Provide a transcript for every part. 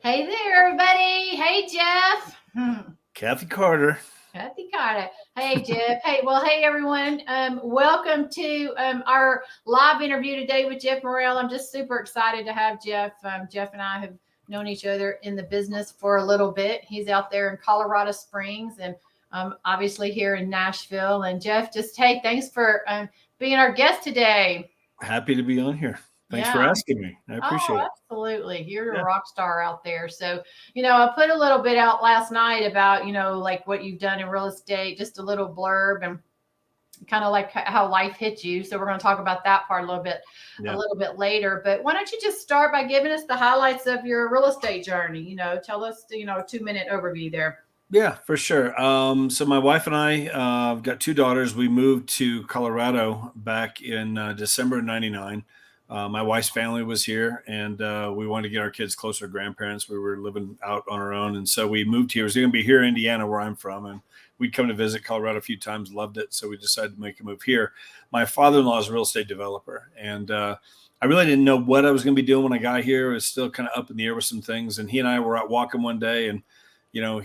Hey there, everybody. Hey, Jeff. Kathy Carter. Kathy Carter. Hey, Jeff. Hey, everyone. Welcome to our live interview today with Jeff Morrell. I'm just super excited to have Jeff. Jeff and I have known each other in the business for a little bit. He's out there in Colorado Springs and obviously here in Nashville. And Jeff, hey, thanks for being our guest today. Happy to be on here. Thanks for Yeah. asking me. I appreciate it. Absolutely. You're a rock star out there. So, I put a little bit out last night about, like what you've done in real estate, just a little blurb and kind of like how life hit you. So we're going to talk about that part a little bit later. But why don't you just start by giving us the highlights of your real estate journey? Tell us, a 2-minute overview there. Yeah, for sure. So my wife and I have got 2 daughters. We moved to Colorado back in December of '99. My wife's family was here, and we wanted to get our kids closer to grandparents. We were living out on our own, and so we moved here. It was going to be here in Indiana, where I'm from, and we'd come to visit Colorado a few times, loved it, so we decided to make a move here. My father-in-law is a real estate developer, and I really didn't know what I was going to be doing when I got here. It was still kind of up in the air with some things, and he and I were out walking one day, and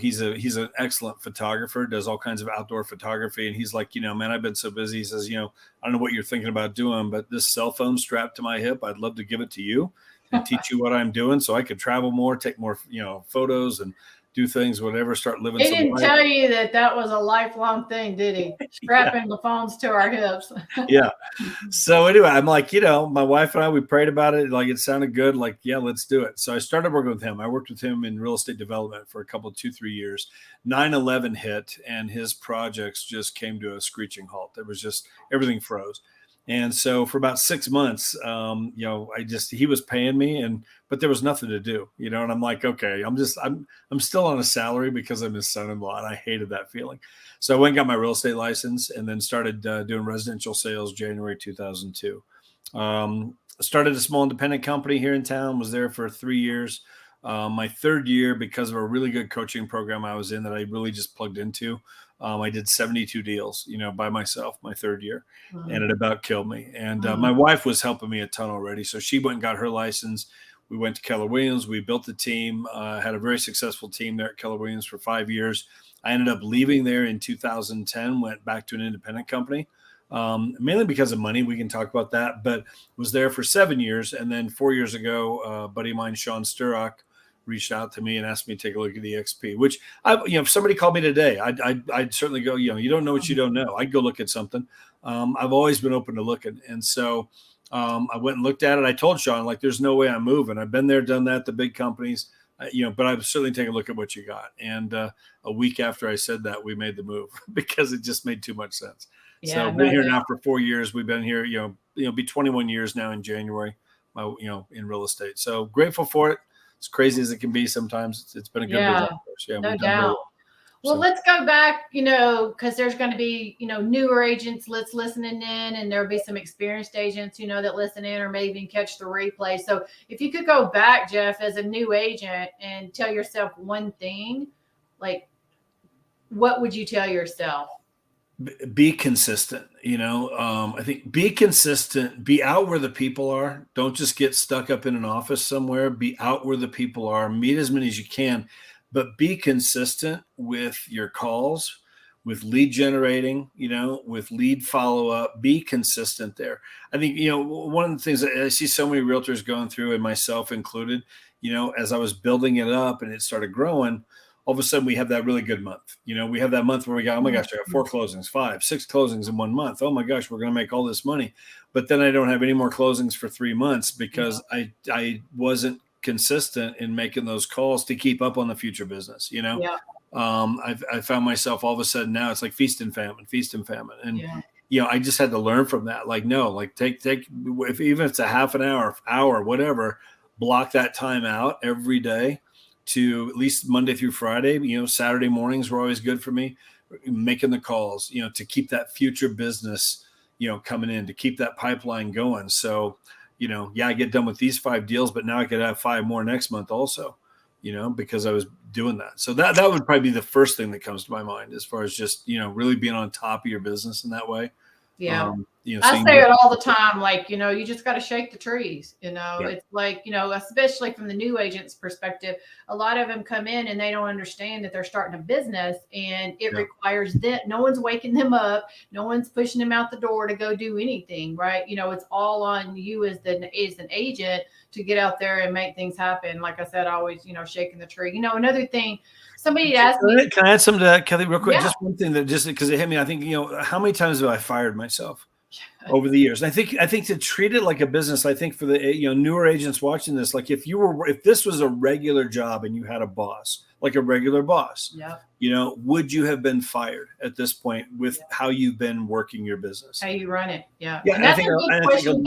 he's an excellent photographer, does all kinds of outdoor photography. And he's like, man, I've been so busy. He says, I don't know what you're thinking about doing, but this cell phone strapped to my hip, I'd love to give it to you and teach you what I'm doing so I could travel more, take more, photos and do things, whatever, start living. He didn't tell you that was a lifelong thing, did he? Strapping the phones to our hips. Yeah. So anyway, I'm like, my wife and I, we prayed about it. Like, it sounded good. Like, yeah, let's do it. So I started working with him. I worked with him in real estate development for a couple, 2-3 years. 9/11 hit, and his projects just came to a screeching halt. There was just, everything froze. And so for about 6 months, he was paying me, but there was nothing to do, and I'm like, okay, I'm still on a salary because I'm his son-in-law, and I hated that feeling. So I went and got my real estate license, and then started doing residential sales January 2002. Started a small independent company here in town, was there for 3 years. My third year, because of a really good coaching program I was in that I really just plugged into, I did 72 deals, by myself my third year, and it about killed me. And my wife was helping me a ton already. So she went and got her license. We went to Keller Williams. We built the team, had a very successful team there at Keller Williams for 5 years. I ended up leaving there in 2010, went back to an independent company, mainly because of money. We can talk about that, but was there for 7 years. And then 4 years ago, a buddy of mine, Sean Sturrock, reached out to me and asked me to take a look at the EXP, which if somebody called me today, I'd certainly go, you don't know what you don't know. I'd go look at something. I've always been open to looking. And so I went and looked at it. I told Sean, like, there's no way I'm moving. I've been there, done that, the big companies, but I've certainly taken a look at what you got. And a week after I said that, we made the move because it just made too much sense. Yeah, so I've been here now for 4 years. We've been here, be 21 years now in January, in real estate. So grateful for it. As crazy as it can be sometimes, it's been a good business for us. Yeah, no doubt. Well, let's go back, because there's going to be, newer agents listening in, and there'll be some experienced agents, that listen in or maybe even catch the replay. So if you could go back, Jeff, as a new agent and tell yourself one thing, like, what would you tell yourself? Be consistent. I think be consistent, be out where the people are. Don't just get stuck up in an office somewhere. Be out where the people are, meet as many as you can, but be consistent with your calls, with lead generating, with lead follow-up. Be consistent there. I think, one of the things that I see so many realtors going through, and myself included, as I was building it up and it started growing, all of a sudden we have that really good month. We have that month where we go, oh my gosh, I got 4 closings, 5, 6 closings in 1 month. Oh my gosh, we're going to make all this money. But then I don't have any more closings for 3 months because I wasn't consistent in making those calls to keep up on the future business. I found myself all of a sudden now it's like feast and famine. And, I just had to learn from that. Like, no, like take, even if it's a half an hour, whatever, block that time out every day. To at least Monday through Friday, Saturday mornings were always good for me, making the calls, to keep that future business, coming in, to keep that pipeline going. So, I get done with these 5 deals, but now I could have 5 more next month also, because I was doing that. So that would probably be the first thing that comes to my mind as far as just, really being on top of your business in that way. Yeah. I say it all the time. Like, you just got to shake the trees. Yeah. It's like, especially from the new agent's perspective, a lot of them come in and they don't understand that they're starting a business, and it requires that no one's waking them up. No one's pushing them out the door to go do anything. Right. It's all on you as an agent to get out there and make things happen. Like I said, always, shaking the tree. Another thing, somebody asked me. Can I add something to that, Kelly, real quick? Yeah. Just one thing that because it hit me. I think, how many times have I fired myself over the years? And I think to treat it like a business, I think for the newer agents watching this, like if this was a regular job and you had a boss, like a regular boss, would you have been fired at this point with how you've been working your business? How you run it. Yeah. Yeah. And that's a good question.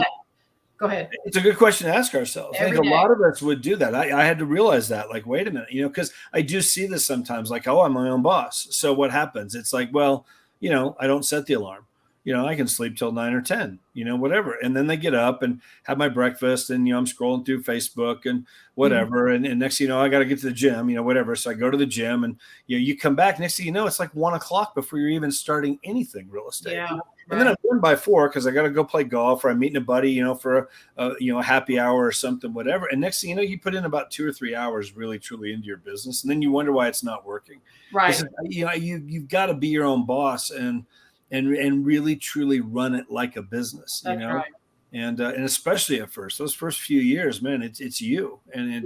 Go ahead. It's a good question to ask ourselves. I think a lot of us would do that. I had to realize that, like, wait a minute, because I do see this sometimes, like, oh, I'm my own boss. So what happens? It's like, well, I don't set the alarm. I can sleep till 9 or 10, whatever. And then they get up and have my breakfast, and, I'm scrolling through Facebook and whatever. Mm-hmm. And next thing you know, I got to get to the gym, whatever. So I go to the gym, and, you come back, next thing you know, it's like 1 o'clock before you're even starting anything real estate. Yeah. And then I'm done by 4 because I got to go play golf, or I'm meeting a buddy, for a happy hour or something, whatever. And next thing you know, you put in about 2 or 3 hours really, truly into your business. And then you wonder why it's not working. Right. You've got to be your own boss and really, truly run it like a business, That's right. And especially at first, those first few years, man, it's you. And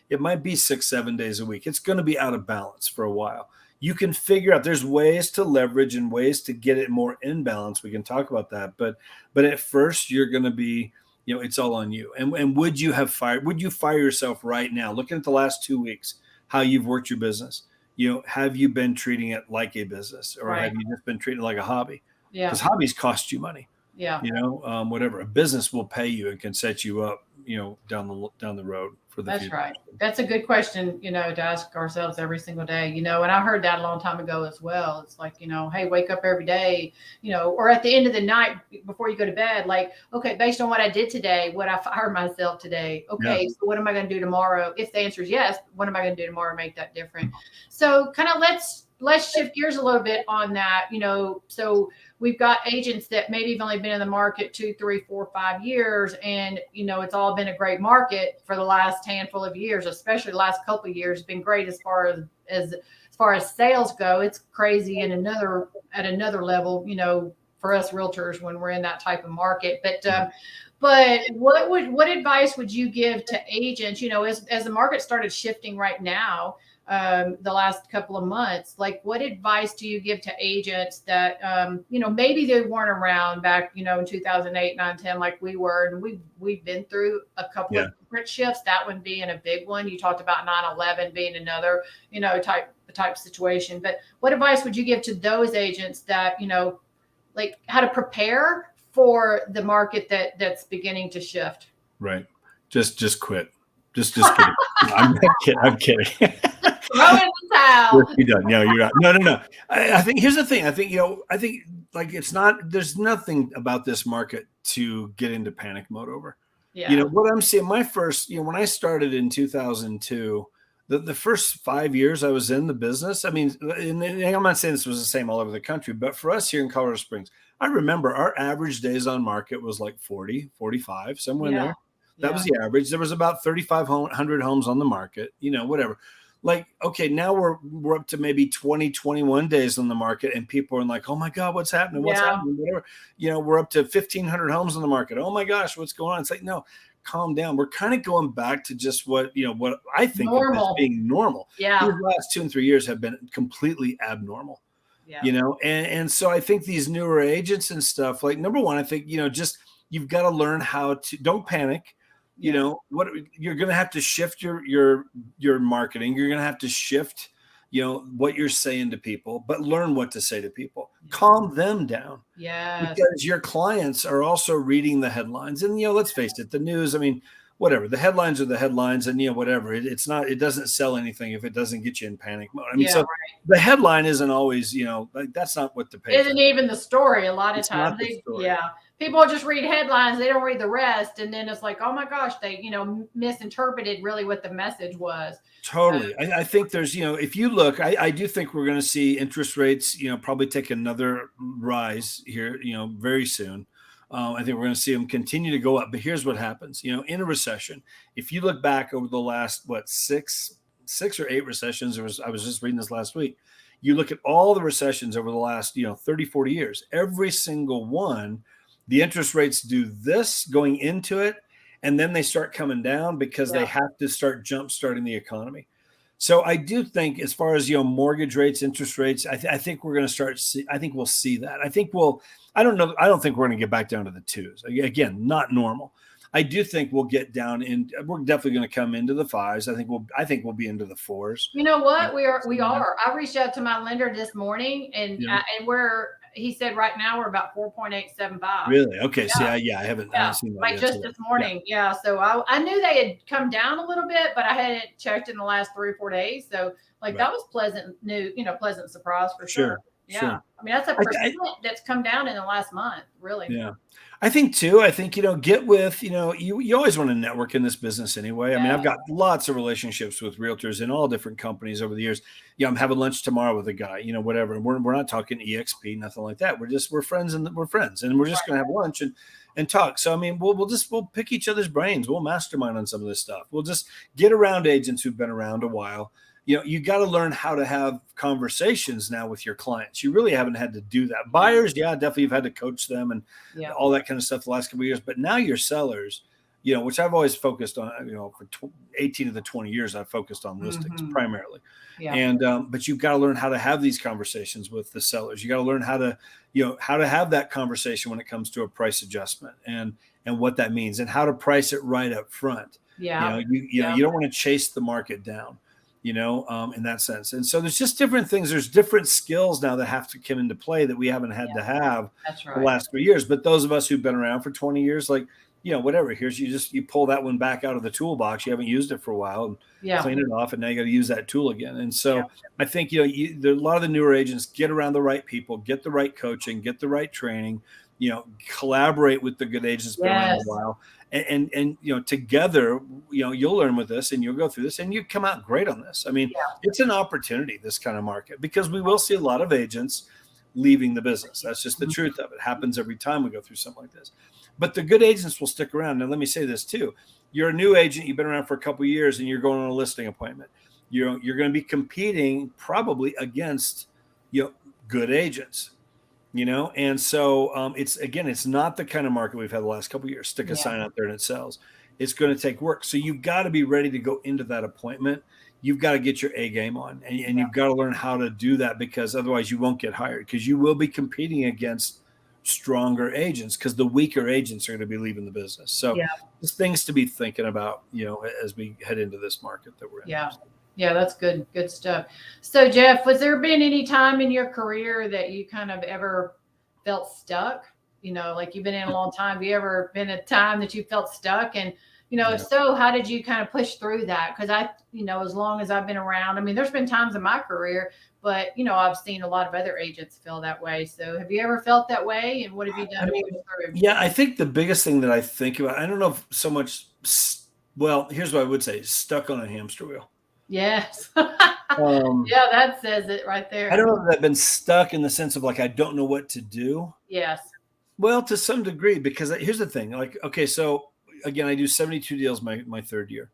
it might be 6-7 days a week. It's going to be out of balance for a while. You can figure out there's ways to leverage and ways to get it more in balance. We can talk about that. But at first you're going to be, it's all on you. And would you fire yourself right now? Looking at the last 2 weeks, how you've worked your business, have you been treating it like a business, or have you just been treating it like a hobby? Yeah. Because hobbies cost you money. Yeah. Whatever. A business will pay you and can set you up, down the road for the future. That's right. That's a good question, to ask ourselves every single day, and I heard that a long time ago as well. It's like, hey, wake up every day, or at the end of the night before you go to bed, like, okay, based on what I did today, would I fire myself today? Okay. Yeah. So what am I going to do tomorrow? If the answer is yes, what am I going to do tomorrow to make that different? So kind of let's shift gears a little bit on that, so we've got agents that maybe have only been in the market 2, 3, 4, 5 years. And, it's all been a great market for the last handful of years, especially the last couple of years. It's been great as far as sales go. It's crazy at another level, for us realtors when we're in that type of market. But what advice would you give to agents, as the market started shifting right now, the last couple of months, like what advice do you give to agents that, maybe they weren't around back, in 2008, 9, 10, like we were, and we've been through a couple of different shifts, that one being a big one. You talked about 9/11 being another, type situation, but what advice would you give to those agents that, like how to prepare for the market that's beginning to shift? Right. Just quit. Just kidding. I'm kidding. Throw in the towel. You're done. No, you're not. No. I think here's the thing. I think like there's nothing about this market to get into panic mode over. Yeah. What I'm seeing, my first, when I started in 2002, the first 5 years I was in the business, I mean, and I'm not saying this was the same all over the country, but for us here in Colorado Springs, I remember our average days on market was like 40, 45, somewhere in there. That was the average. There was about 3,500 homes on the market, whatever. Like, okay, now we're up to maybe 20, 21 days on the market, and people are like, oh my God, what's happening? What's happening? Whatever. We're up to 1,500 homes on the market. Oh my gosh, what's going on? It's like, no, calm down. We're kind of going back to just what I think of as being normal. Yeah. These last 2 and 3 years have been completely abnormal. Yeah. And so I think these newer agents and stuff, like, number one, I think, just you've got to learn how to, don't panic. What you're going to have to shift your marketing. You're going to have to shift, what you're saying to people, but learn what to say to people. Calm them down. Yeah. Because your clients are also reading the headlines, and, let's face it, the news, I mean, whatever, the headlines are the headlines, and, whatever, it doesn't sell anything if it doesn't get you in panic mode. I mean, the headline isn't always, like, that's not what the page isn't even the story. A lot of times. people just read headlines. They don't read the rest. And then it's like, oh my gosh, they, misinterpreted really what the message was. Totally. I think there's, if you look, I do think we're going to see interest rates, probably take another rise here, very soon. I think we're going to see them continue to go up. But here's what happens, in a recession. If you look back over the last, six or eight recessions, I was just reading this last week. You look at all the recessions over the last, 30, 40 years, every single one, the interest rates do this going into it. And then they start coming down because they have to start jump starting the economy. So I do think, as far as mortgage rates, interest rates, I think we're going to I think we'll see that. I don't know. I don't think we're going to get back down to the twos. Again, not normal. I do think we'll get down in. We're definitely going to come into the fives. I think we'll be into the fours. You know what? We are. I reached out to my lender this morning, and he said right now we're about 4.875. Really? Okay. Yeah. See, I haven't seen that yet. Just this morning. Yeah. So I knew they had come down a little bit, but I hadn't checked in the last 3 or 4 days. So that was pleasant surprise for sure. Yeah. Sure. I mean, that's a percent that's come down in the last month, really. Yeah. I think, get with, you always want to network in this business anyway. I mean, I've got lots of relationships with realtors in all different companies over the years. I'm having lunch tomorrow with a guy, whatever. And we're not talking EXP, nothing like that. We're friends and we're just going to have lunch and talk. So, I mean, we'll pick each other's brains. We'll mastermind on some of this stuff. We'll just get around agents who've been around a while. You got to learn how to have conversations now with your clients. You really haven't had to do that. Buyers, definitely you've had to coach them and all that kind of stuff the last couple of years. But now your sellers, which I've always focused on, for 18 of the 20 years, I've focused on listings primarily. Yeah. And but you've got to learn how to have these conversations with the sellers. You got to learn how to have that conversation when it comes to a price adjustment and what that means and how to price it right up front. Yeah. You don't want to chase the market down. In that sense. And so there's just different things. There's different skills now that have to come into play that we haven't had to have the last 3 years. But those of us who've been around for 20 years, whatever, you pull that one back out of the toolbox. You haven't used it for a while and clean it off. And now you got to use that tool again. And so I think, a lot of the newer agents get around the right people, get the right coaching, get the right training, collaborate with the good agents been around a while. And together, you'll learn with this and you'll go through this and you come out great on this. I mean, it's an opportunity, this kind of market, because we will see a lot of agents leaving the business. That's just the truth of it. It happens every time we go through something like this. But the good agents will stick around. Now, let me say this too. You're a new agent. You've been around for a couple of years and you're going on a listing appointment. You're going to be competing probably against, good agents. And so it's not the kind of market we've had the last couple of years. Stick a sign out there and it sells. It's going to take work. So you've got to be ready to go into that appointment. You've got to get your A game on and you've got to learn how to do that, because otherwise you won't get hired, because you will be competing against stronger agents, because the weaker agents are going to be leaving the business. So there's things to be thinking about, as we head into this market that we're in. Yeah, that's good stuff. So, Jeff, was there been any time in your career that you kind of ever felt stuck? Like you've been in a long time. Have you ever been a time that you felt stuck? And, if so, how did you kind of push through that? Because as long as I've been around, I mean, there's been times in my career, but, I've seen a lot of other agents feel that way. So have you ever felt that way? And what have you done to push through? Yeah, I think the biggest thing that I think about, I don't know if so much, here's what I would say: stuck on a hamster wheel. Yes. That says it right there. I don't know if I've been stuck in the sense of I don't know what to do. Yes. Well, to some degree, because here's the thing. Okay, so again, I do 72 deals my third year.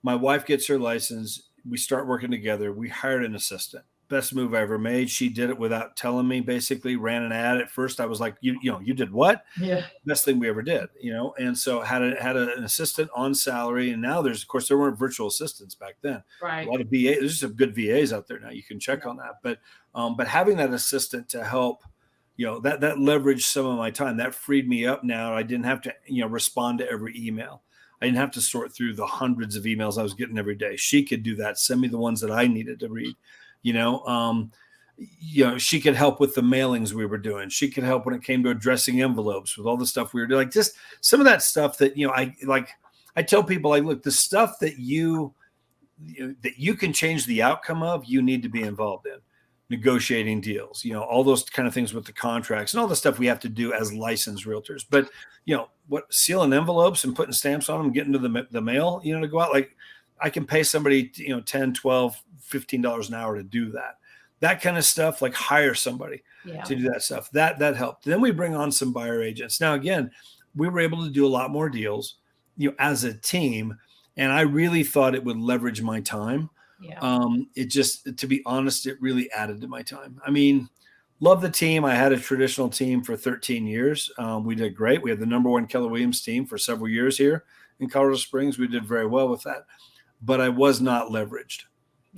My wife gets her license. We start working together. We hired an assistant. Best move I ever made. She did it without telling me, basically ran an ad. At first I was like, you did what? Yeah. Best thing we ever did, and so had an assistant on salary. And now there weren't virtual assistants back then. Right. A lot of VAs, there's some good VAs out there now. You can check on that. But having that assistant to help, that leveraged some of my time. That freed me up now. I didn't have to, respond to every email. I didn't have to sort through the hundreds of emails I was getting every day. She could do that. Send me the ones that I needed to read. She could help with the mailings we were doing. She could help when it came to addressing envelopes, with all the stuff we were doing. Just some of that stuff that, I tell people, look, the stuff that you can change the outcome of, you need to be involved in. negotiating deals, all those kind of things with the contracts and all the stuff we have to do as licensed realtors. But, what, sealing envelopes and putting stamps on them, getting to the mail, to go out, like I can pay somebody, $10, $12, $15 an hour to do that kind of stuff, like hire somebody to do that stuff. That helped. Then we bring on some buyer agents. Now, again, we were able to do a lot more deals, as a team. And I really thought it would leverage my time. It just, to be honest, it really added to my time. I mean, love the team. I had a traditional team for 13 years. We did great. We had the #1 Keller Williams team for several years here in Colorado Springs. We did very well with that, but I was not leveraged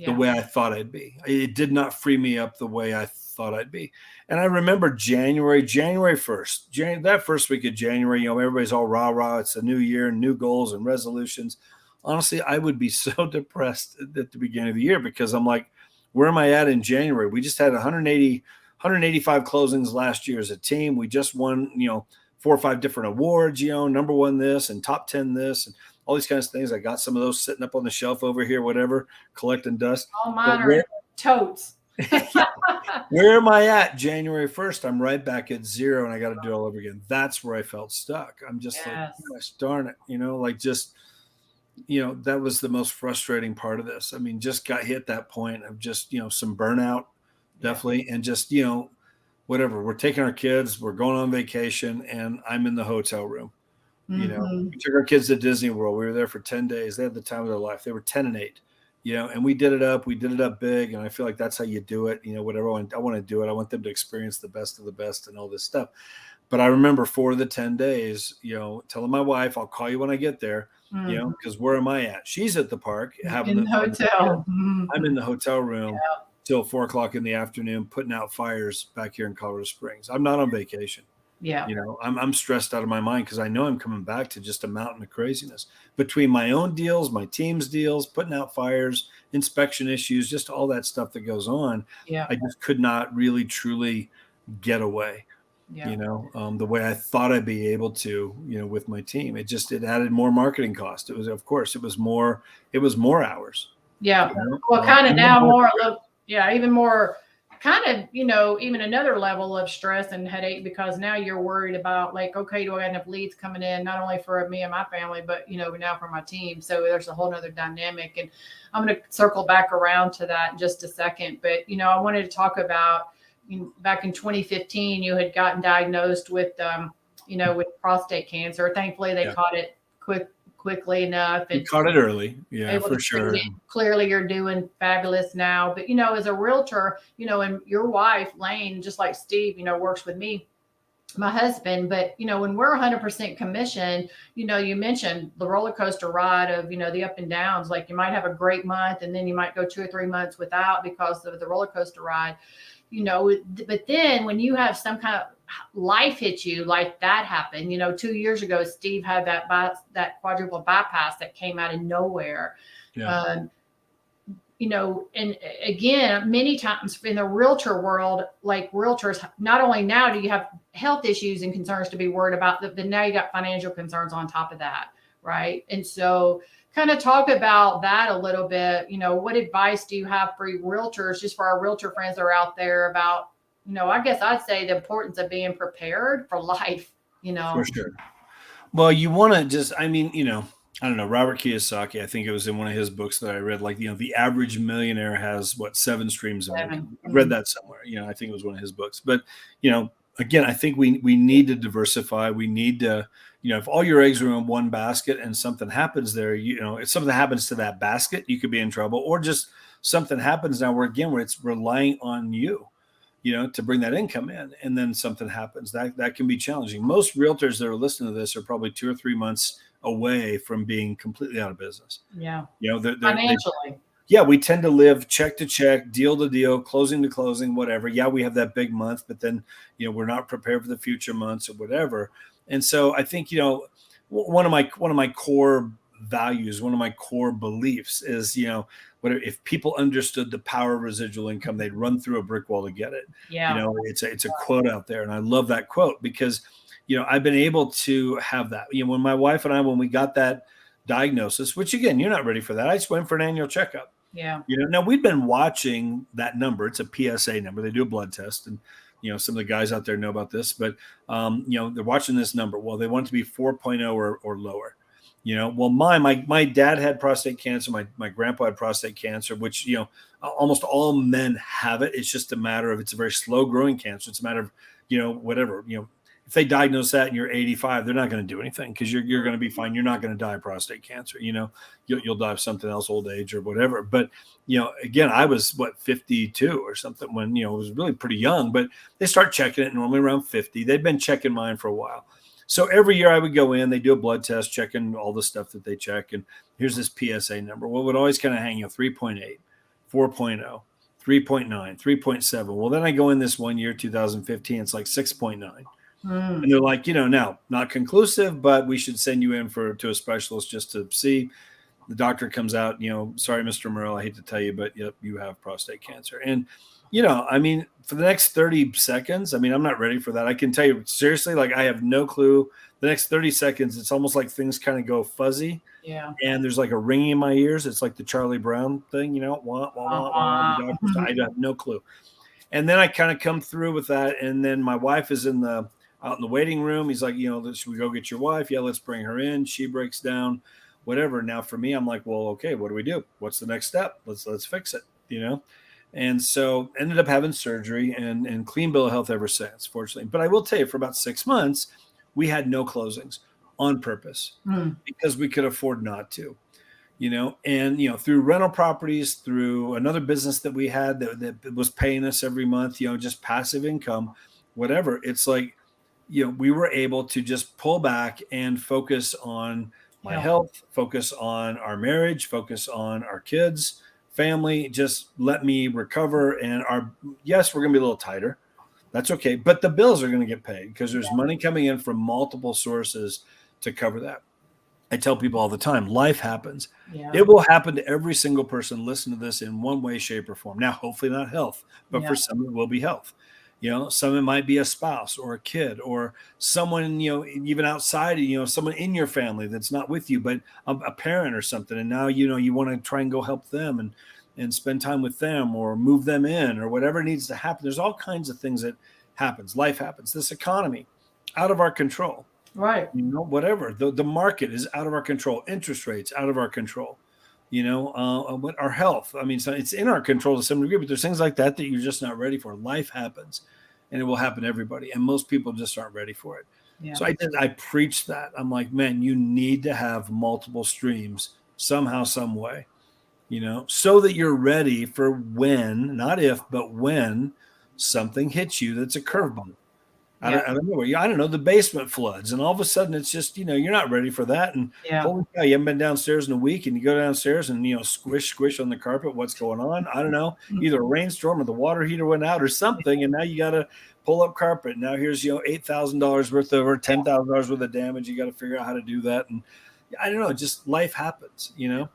the way I thought I'd be. It did not free me up the way I thought I'd be. And I remember January 1st, that first week of January, everybody's all rah. It's a new year, new goals and resolutions. Honestly, I would be so depressed at the beginning of the year because I'm like, where am I at in January? We just had 185 closings last year as a team. We just won, 4 or 5 different awards, #1 this and top 10 this and all these kinds of things. I got some of those sitting up on the shelf over here, whatever, collecting dust. All mine are in totes. Where am I at January 1st? I'm right back at 0 and I got to do it all over again. That's where I felt stuck. I'm just like, gosh darn it, that was the most frustrating part of this. I mean, just got hit that point of just, some burnout, definitely. And just, whatever, we're taking our kids, we're going on vacation and I'm in the hotel room. We took our kids to Disney World. We were there for 10 days. They had the time of their life. They were 10 and 8, and we did it up big. And I feel like that's how you do it. Whatever I want to do it. I want them to experience the best of the best and all this stuff. But I remember for the 10 days, telling my wife, I'll call you when I get there, because where am I at? She's at the park having in the hotel. I'm in the hotel room till 4 o'clock in the afternoon, putting out fires back here in Colorado Springs. I'm not on vacation. I'm stressed out of my mind because I know I'm coming back to just a mountain of craziness between my own deals, my team's deals, putting out fires, inspection issues, just all that stuff that goes on. I just could not really truly get away. The way I thought I'd be able to, with my team. It added more marketing cost. It was more hours. Well, kind of now more, even more kind of, even another level of stress and headache because now you're worried about like, okay, do I have enough leads coming in, not only for me and my family, but, now for my team. So there's a whole nother dynamic and I'm going to circle back around to that in just a second. But, I wanted to talk about, back in 2015, you had gotten diagnosed with, with prostate cancer. Thankfully, they caught it quickly enough. And caught it early. Yeah, for sure. Clearly, you're doing fabulous now. But, as a realtor, and your wife, Lane, just like Steve, works with me, my husband. But, when we're 100% commission, you mentioned the roller coaster ride of, the up and downs. Like you might have a great month and then you might go 2 or 3 months without because of the roller coaster ride. But then when you have some kind of life hit you like that happened, 2 years ago, Steve had that quadruple bypass that came out of nowhere. And again, many times in the realtor world, like realtors, not only now do you have health issues and concerns to be worried about, but now you got financial concerns on top of that. Right. And so kind of talk about that a little bit. What advice do you have for realtors, just for our realtor friends that are out there about, I guess I'd say the importance of being prepared for life, For sure. Well, you want to just, I don't know, Robert Kiyosaki, I think it was in one of his books that I read, like, the average millionaire has 7 streams of income. I read that somewhere, I think it was one of his books, but, again, I think we need to diversify. We need to, if all your eggs are in one basket and something happens there, if something happens to that basket, you could be in trouble, or just something happens now where it's relying on you, to bring that income in, and then something happens that can be challenging. Most realtors that are listening to this are probably 2 or 3 months away from being completely out of business. They're financially. We tend to live check to check, deal to deal, closing to closing, whatever. We have that big month, but then, we're not prepared for the future months or whatever. And so I think, one of my core values, one of my core beliefs is, if people understood the power of residual income, they'd run through a brick wall to get it. It's a quote out there. And I love that quote because, I've been able to have that. When my wife and I, when we got that diagnosis, which again, you're not ready for that. I just went for an annual checkup. Yeah. Now we've been watching that number. It's a PSA number. They do a blood test, and some of the guys out there know about this, but they're watching this number. Well, they want it to be 4.0 or lower. Well, my dad had prostate cancer. My grandpa had prostate cancer, which almost all men have it. It's just a matter of, it's a very slow growing cancer. It's a matter of whatever if they diagnose that and you're 85, they're not going to do anything, because you're going to be fine. You're not going to die of prostate cancer. You'll die of something else, old age or whatever. But again, I was 52 or something when it was really pretty young. But they start checking it normally around 50. They've been checking mine for a while. So every year I would go in, they do a blood test, checking all the stuff that they check. And here's this PSA number. Well, it would always kind of hang 3.8, 4.0, 3.9, 3.7. Well, then I go in this one year, 2015, it's like 6.9. And they're like, now not conclusive, but we should send you in to a specialist just to see. The doctor comes out, sorry, Mr. Morrell, I hate to tell you, but yep, you have prostate cancer. And, for the next 30 seconds, I'm not ready for that. I can tell you seriously, like, I have no clue. The next 30 seconds, it's almost like things kind of go fuzzy. Yeah. And there's like a ringing in my ears. It's like the Charlie Brown thing, wah, wah, wah, wah. The doctor's, I have no clue. And then I kind of come through with that. And then my wife is out in the waiting room. He's like, should we go get your wife? Yeah, let's bring her in. She breaks down, whatever. Now for me, I'm like, well, okay, what do we do? What's the next step? Let's fix it, And so ended up having surgery and clean bill of health ever since, fortunately. But I will tell you, for about 6 months, we had no closings on purpose because we could afford not to, and, through rental properties, through another business that we had that was paying us every month, just passive income, whatever. It's like, we were able to just pull back and focus on my health, focus on our marriage, focus on our kids, family, just let me recover. And yes, we're going to be a little tighter. That's okay. But the bills are going to get paid because there's money coming in from multiple sources to cover that. I tell people all the time, life happens. Yeah. It will happen to every single person listening to this in one way, shape, or form. Now, hopefully not health, but for some it will be health. Some it might be a spouse or a kid or someone, even outside, someone in your family that's not with you, but a parent or something. And now, you want to try and go help them and spend time with them or move them in or whatever needs to happen. There's all kinds of things that happens. Life happens. This economy, out of our control. Right. Whatever. The market is out of our control. Interest rates out of our control. What our health. So it's in our control to some degree, but there's things like that you're just not ready for. Life happens, and it will happen to everybody, and most people just aren't ready for it. Yeah. So I preach that. I'm like, man, you need to have multiple streams somehow, some way, so that you're ready for when, not if, but when something hits you that's a curveball. I don't know, the basement floods, and all of a sudden it's just, you're not ready for that. And holy cow, you haven't been downstairs in a week, and you go downstairs and, squish on the carpet. What's going on? I don't know. Either a rainstorm or the water heater went out or something. And now you got to pull up carpet. Now here's, $8,000 worth of, or $10,000 worth of damage. You got to figure out how to do that. And I don't know, just life happens,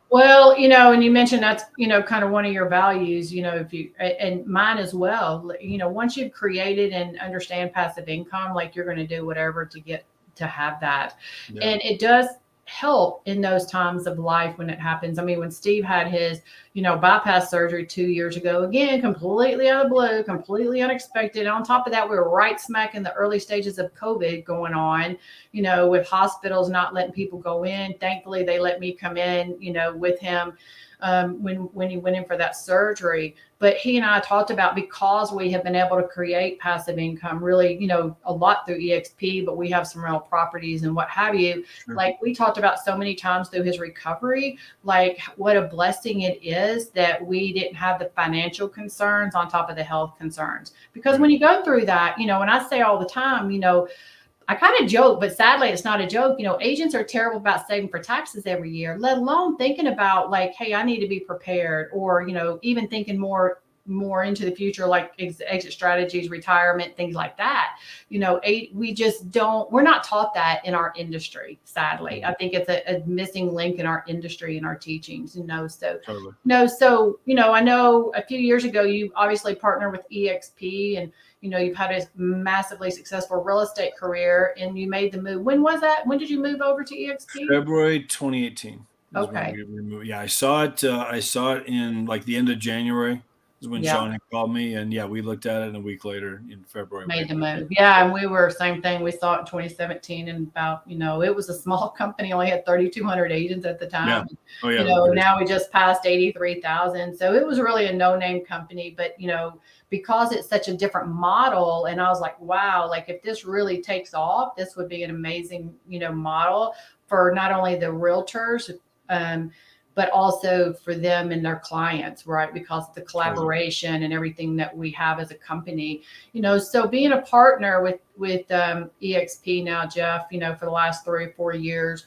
Well, and you mentioned that's, kind of one of your values, if you, and mine as well, once you've created and understand passive income, like you're going to do whatever to get to have that. Yeah. And it does help in those times of life when it happens. When Steve had his, bypass surgery 2 years ago, again, completely out of the blue, completely unexpected. On top of that, we were right smack in the early stages of COVID going on, with hospitals not letting people go in. Thankfully, they let me come in, with him when he went in for that surgery. But he and I talked about, because we have been able to create passive income really, a lot through EXP, but we have some real properties and what have you. Sure. Like we talked about so many times through his recovery, like what a blessing it is that we didn't have the financial concerns on top of the health concerns. Because when you go through that, and I say all the time, I kind of joke, but sadly it's not a joke. Agents are terrible about saving for taxes every year, let alone thinking about like, hey, I need to be prepared, or, even thinking more into the future, like exit strategies, retirement, things like that. We just we're not taught that in our industry. Sadly, I think it's a missing link in our industry and our teachings, so, totally. I know a few years ago, you obviously partnered with EXP, and, you've had a massively successful real estate career, and you made the move. When was that? When did you move over to EXP? February 2018. is when Okay. we moved. Yeah, I saw it. I saw it in like the end of January is when Yeah. Sean had called me, and yeah, we looked at it, and a week later in February Made the we move. Yeah, and we were same thing. We saw it in 2017, and about it was a small company, only had 3,200 agents at the Yeah. time. Oh yeah. Very Now we just passed 83,000, so it was really a no-name company. But because it's such a different model, and I was like, wow, like if this really takes off, this would be an amazing model for not only the realtors, but also for them and their clients, right? Because of the collaboration and everything that we have as a company, so being a partner with EXP now, Jeff, for the last 3 or 4 years,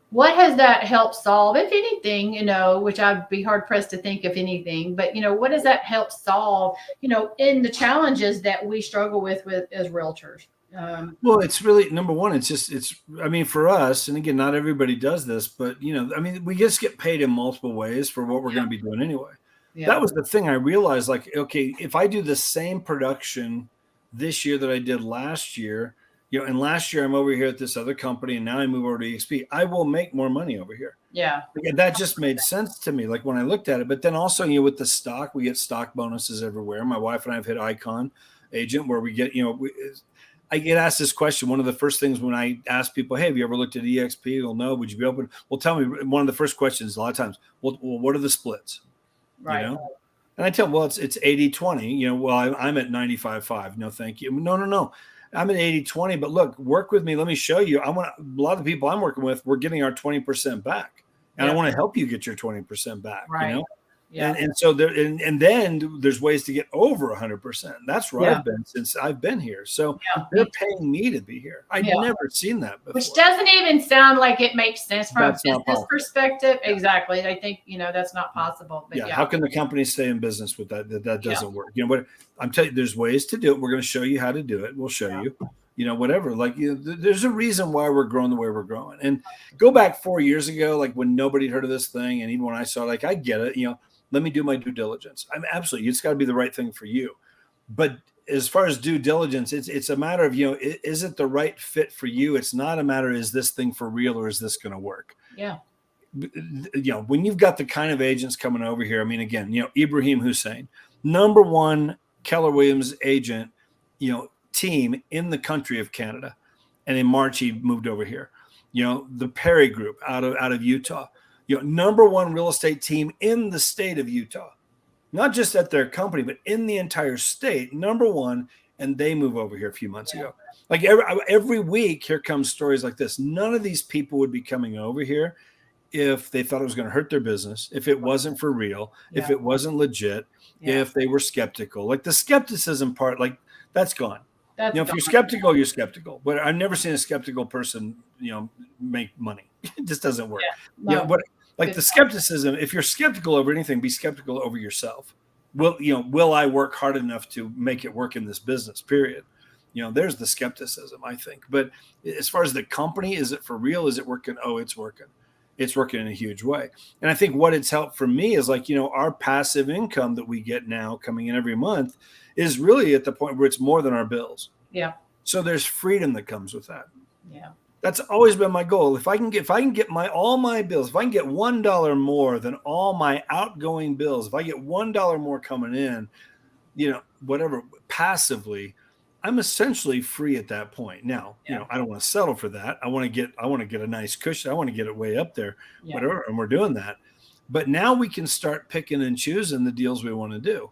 what has that helped solve, if anything, which I'd be hard pressed to think of anything, but, what does that help solve, in the challenges that we struggle with as realtors? Well, it's really number one. I mean, for us, and again, not everybody does this, but I mean, we just get paid in multiple ways for what we're going to be doing anyway. Yeah. That was the thing I realized, like, okay, if I do the same production this year that I did last year, and last year I'm over here at this other company and now I move over to EXP, I will make more money over here. Yeah. Again, that just made sense to me, like when I looked at it. But then also, with the stock, we get stock bonuses everywhere. My wife and I have hit Icon Agent where we get, I get asked this question. One of the first things when I ask people, hey, have you ever looked at EXP? Well, no. Would you be open? Well, tell me. One of the first questions a lot of times, well, what are the splits? Right. And I tell them, well, it's 80-20. Well, I'm at 95-5. No, thank you. No. I'm at 80-20. But look, work with me. Let me show you. A lot of the people I'm working with, we're getting our 20% back. And I want to help you get your 20% back, Right. Yeah. And so there, and then there's ways to get over 100%. That's where I've been since I've been here. So they're paying me to be here. I've never seen that before. Which doesn't even sound like it makes sense from a business perspective. Yeah. Exactly. I think, that's not possible. But how can the company stay in business with that? That doesn't work. What I'm telling you, there's ways to do it. We're going to show you how to do it. We'll show you. Whatever, like, there's a reason why we're growing the way we're growing. And go back 4 years ago, like when nobody heard of this thing. And even when I saw it, like, I get it, let me do my due diligence. I'm absolutely, it's got to be the right thing for you. But as far as due diligence, it's a matter of, is it the right fit for you? It's not a matter, is this thing for real or is this going to work? Yeah. When you've got the kind of agents coming over here, I mean, again, Ibrahim Hussein, number one Keller Williams agent, team in the country of Canada. And in March, he moved over here. The Perry Group out of Utah, number one real estate team in the state of Utah, not just at their company, but in the entire state, number one. And they move over here a few months ago. Like every week, here comes stories like this. None of these people would be coming over here if they thought it was going to hurt their business, if it wasn't for real, if it wasn't legit, if they were skeptical. Like the skepticism part, like that's gone. If you're skeptical, you're skeptical. But I've never seen a skeptical person, make money. It just doesn't work. The skepticism, if you're skeptical over anything, be skeptical over yourself. Will I work hard enough to make it work in this business, period? There's the skepticism, I think. But as far as the company, is it for real? Is it working? Oh, it's working. It's working in a huge way. And I think what it's helped for me is like, our passive income that we get now coming in every month is really at the point where it's more than our bills. Yeah. So there's freedom that comes with that. Yeah. That's always been my goal. If I can get all my bills, if I can get $1 more than all my outgoing bills, if I get $1 more coming in, whatever, passively, I'm essentially free at that point. Now, I don't want to settle for that. I want to get a nice cushion. I want to get it way up there, whatever. And we're doing that. But now we can start picking and choosing the deals we want to do.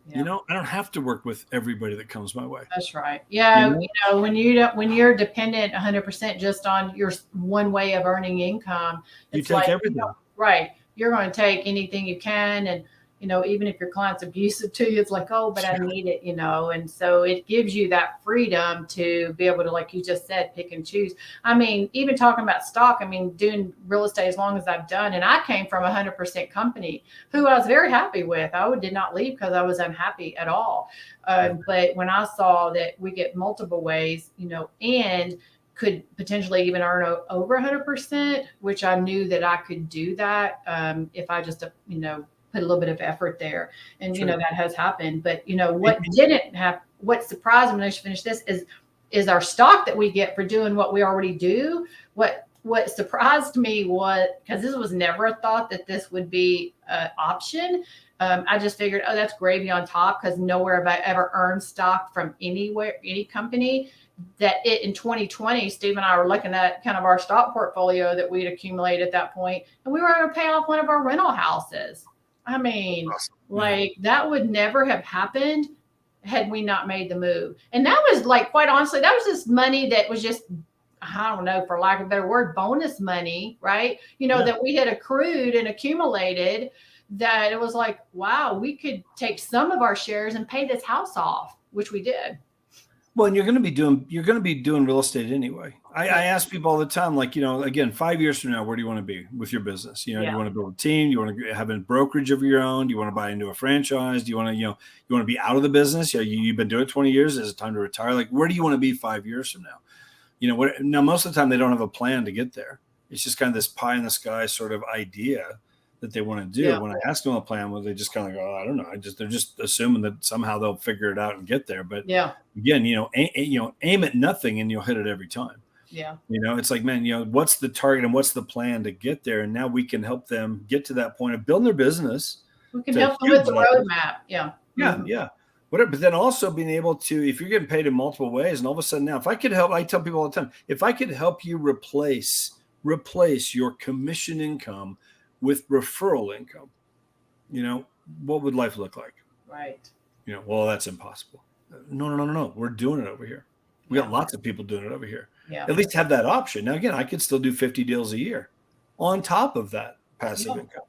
Yeah. I don't have to work with everybody that comes my way. That's right. Yeah. When you're dependent 100% just on your one way of earning income, it's you take everything. Right. You're going to take anything you can. And, even if your client's abusive to you, it's like, oh, but I need it, and so it gives you that freedom to be able to, like you just said, pick and choose. I mean, even talking about stock, I mean, doing real estate as long as I've done, and I came from 100% company who I was very happy with. I did not leave because I was unhappy at all. But when I saw that we get multiple ways, and could potentially even earn over 100%, which I knew that I could do that if I just, put a little bit of effort there. And, that has happened. But, what surprised me when I finish this is our stock that we get for doing what we already do. What what surprised me was, because this was never a thought that this would be an option. I just figured, oh, that's gravy on top, because nowhere have I ever earned stock from anywhere, any company. That in 2020, Steve and I were looking at kind of our stock portfolio that we'd accumulated at that point, and we were going to pay off one of our rental houses. I mean, Awesome. like that would never have happened had we not made the move. And that was like, quite honestly, that was just money that was just, I don't know, for lack of a better word, bonus money, right? That we had accrued and accumulated, that it was like, wow, we could take some of our shares and pay this house off, which we did. Well, and you're going to be doing real estate anyway. I ask people all the time, like, again, 5 years from now, where do you want to be with your business? Do you want to build a team? Do you want to have a brokerage of your own? Do you want to buy into a franchise? Do you want to, you want to be out of the business? You've been doing it 20 years. Is it time to retire? Like, where do you want to be 5 years from now? Now, most of the time they don't have a plan to get there. It's just kind of this pie in the sky sort of idea that they want to do. Yeah. When I ask them a plan, well, they just kind of go, oh, I don't know. They're just assuming that somehow they'll figure it out and get there. But again, aim at nothing and you'll hit it every time. Yeah. It's like, man, what's the target and what's the plan to get there? And now we can help them get to that point of building their business. We can help them with the roadmap. Yeah. Yeah. Mm-hmm. Yeah. Whatever. But then also being able to, if you're getting paid in multiple ways, and all of a sudden now, if I could help, I tell people all the time, if I could help you replace your commission income with referral income, what would life look like? Right. Well, that's impossible. No. We're doing it over here. We got lots of people doing it over here. Yeah. At least have that option. Now, again, I could still do 50 deals a year on top of that passive income.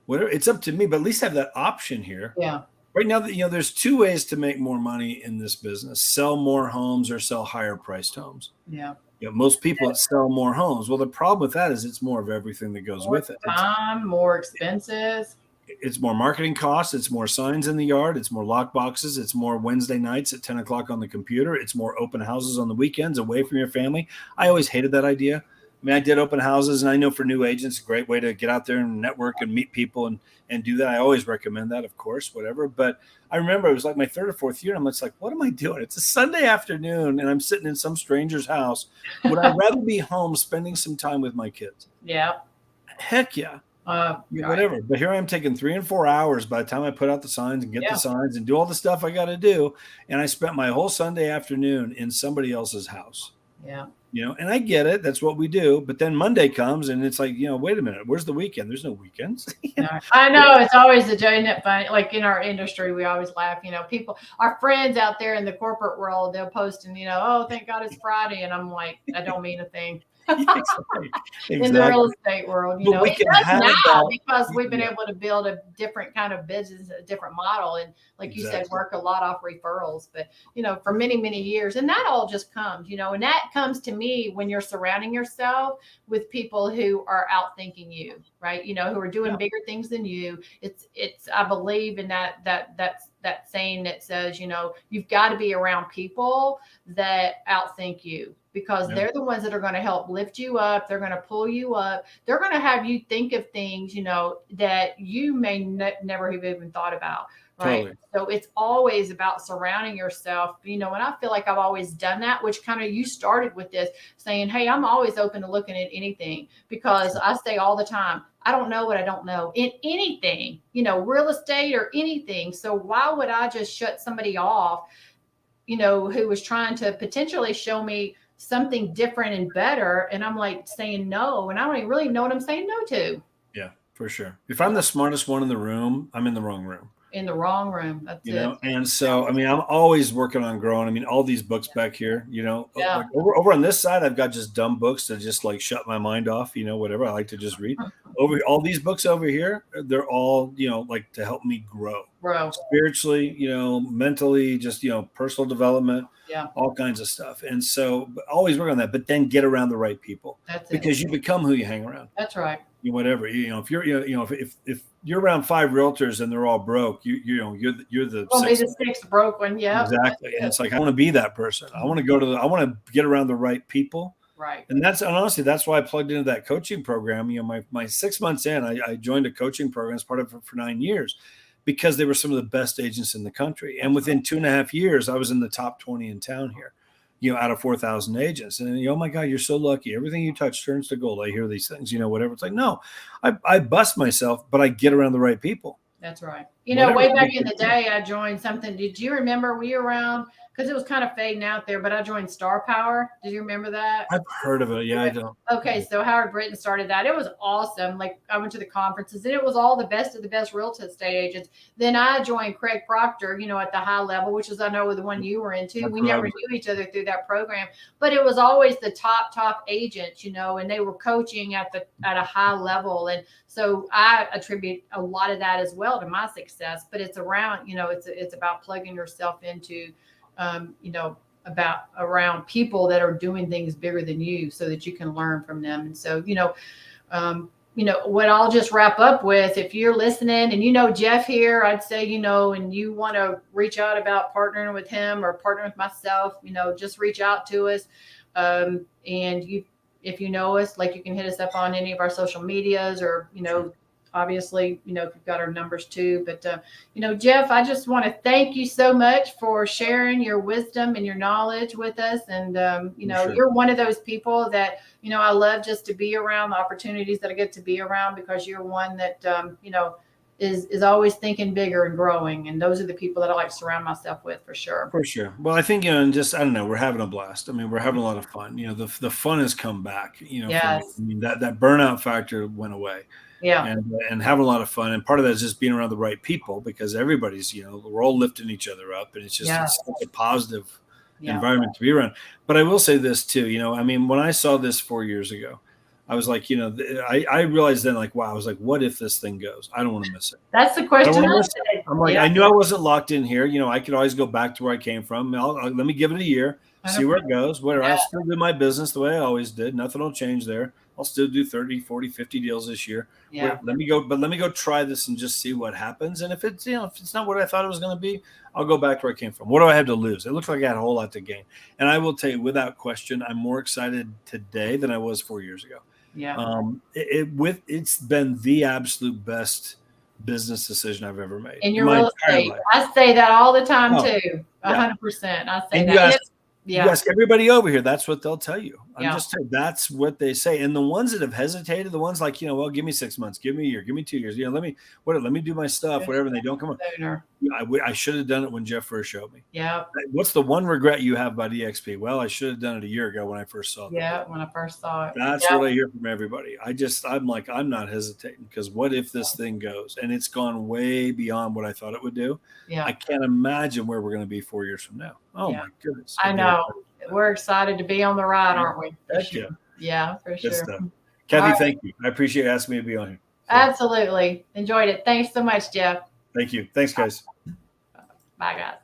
Whatever, it's up to me, but at least have that option here. Yeah. Right now, there's two ways to make more money in this business: sell more homes or sell higher priced homes. Yeah. Most people sell more homes. Well, the problem with that is it's more of everything that goes with it. Time, more expenses. It's more marketing costs. It's more signs in the yard. It's more lock boxes. It's more Wednesday nights at 10 o'clock on the computer. It's more open houses on the weekends away from your family. I always hated that idea. I mean, I did open houses, and I know for new agents, a great way to get out there and network and meet people and do that. I always recommend that, of course, whatever. But I remember it was like my third or fourth year, and I'm just like, what am I doing? It's a Sunday afternoon, and I'm sitting in some stranger's house. Would I rather be home spending some time with my kids? Yeah. Heck yeah. Whatever. But here I am taking 3 and 4 hours by the time I put out the signs and get the signs and do all the stuff I got to do. And I spent my whole Sunday afternoon in somebody else's house. Yeah. And I get it. That's what we do. But then Monday comes and it's like, wait a minute. Where's the weekend? There's no weekends. I know. It's always a joke. Isn't it funny? Like in our industry, we always laugh, people, our friends out there in the corporate world, they'll post and, oh, thank God it's Friday. And I'm like, I don't mean a thing. Exactly. In the real estate world, it does now because we've been able to build a different kind of business, a different model, and like you said, work a lot off referrals. But for many, many years, and that all just comes, and that comes to me when you're surrounding yourself with people who are outthinking you, right? Who are doing bigger things than you. It's I believe in that saying that says, you've got to be around people that outthink you. Because they're the ones that are going to help lift you up. They're going to pull you up. They're going to have you think of things, that you may never have even thought about. Right. Totally. So it's always about surrounding yourself, and I feel like I've always done that, which kind of you started with this saying, hey, I'm always open to looking at anything, because I say all the time, I don't know what I don't know in anything, real estate or anything. So why would I just shut somebody off, who was trying to potentially show me something different and better, and I'm like saying no, and I don't even really know what I'm saying no to. Yeah, for sure. If I'm the smartest one in the room, I'm in the wrong room. In the wrong room. That's it. And so, I mean, I'm always working on growing. I mean, all these books back here, like over on this side, I've got just dumb books to just like shut my mind off, whatever. I like to just read. Over all these books over here, they're all, like to help me grow spiritually, mentally, just, personal development, all kinds of stuff. And so always work on that, but then get around the right people. That's because you become who you hang around. That's right. Whatever, if you're, if you're around 5 realtors and they're all broke, you're the sixth broke one. Yeah, exactly. And it's like, I want to be that person. I want to I want to get around the right people. Right. And honestly, that's why I plugged into that coaching program. My 6 months in, I joined a coaching program as part of it for 9 years, because they were some of the best agents in the country. And within 2.5 years, I was in the top 20 in town here. out of 4,000 agents. And oh my God, you're so lucky. Everything you touch turns to gold. I hear these things, whatever. It's like, no, I bust myself, but I get around the right people. That's right. Way back in the day, I joined something. Did you remember? Were you around? Because it was kind of fading out there, but I joined Star Power. Did you remember that? I've heard of it. Yeah, I don't. Okay, so Howard Britton started that. It was awesome. Like, I went to the conferences, and it was all the best of the best real estate agents. Then I joined Craig Proctor, at the high level, which is, I know, the one you were into. We never knew each other through that program, but it was always the top agents, and they were coaching at a high level. And so I attribute a lot of that as well to my success. But it's around, it's about plugging yourself into, around people that are doing things bigger than you so that you can learn from them. And so, what I'll just wrap up with, if you're listening and Jeff here, I'd say, and you want to reach out about partnering with him or partnering with myself, just reach out to us. And if you know us, like, you can hit us up on any of our social medias or, obviously, if you've got our numbers too. But, Jeff, I just want to thank you so much for sharing your wisdom and your knowledge with us. And, Sure. You're one of those people that, I love just to be around, the opportunities that I get to be around, because you're one that, is always thinking bigger and growing. And those are the people that I like to surround myself with, for sure. For sure. Well, I think, and just, I don't know, we're having a blast. I mean, we're having a lot of fun. The fun has come back, Yes. I mean, that burnout factor went away. Yeah. And having a lot of fun. And part of that is just being around the right people, because everybody's, we're all lifting each other up, and it's just it's such a positive environment to be around. But I will say this too, I mean, when I saw this 4 years ago, I was like, I realized then, like, wow, I was like, what if this thing goes? I don't want to miss it. That's the question. I'm like, I knew I wasn't locked in here. I could always go back to where I came from. Let me give it a year, see where it goes. Whatever. I still do my business the way I always did. Nothing will change there. I'll still do 30, 40, 50 deals this year. Yeah. Let me go try this and just see what happens. And if it's, if it's not what I thought it was going to be, I'll go back to where I came from. What do I have to lose? It looks like I had a whole lot to gain. And I will tell you, without question, I'm more excited today than I was 4 years ago. Yeah. It's been the absolute best business decision I've ever made in your real estate. I say that all the time too. 100%. I say that. You ask everybody over here, that's what they'll tell you. I'm just telling you, that's what they say. And the ones that have hesitated, the ones like, well, give me 6 months, give me a year, give me 2 years. Let me do my stuff, whatever. And they don't come up. I should have done it when Jeff first showed me. Yeah. What's the one regret you have about EXP? Well, I should have done it a year ago when I first saw it. Yeah, when I first saw it. That's what I hear from everybody. I'm like, I'm not hesitating, because what if this thing goes? And it's gone way beyond what I thought it would do. Yeah. I can't imagine where we're going to be 4 years from now. Oh my goodness. I know. We're excited to be on the ride, aren't we? Yeah, for sure. Kathy, thank you. I appreciate you asking me to be on here. Absolutely. Enjoyed it. Thanks so much, Jeff. Thank you. Thanks, guys. Bye, guys.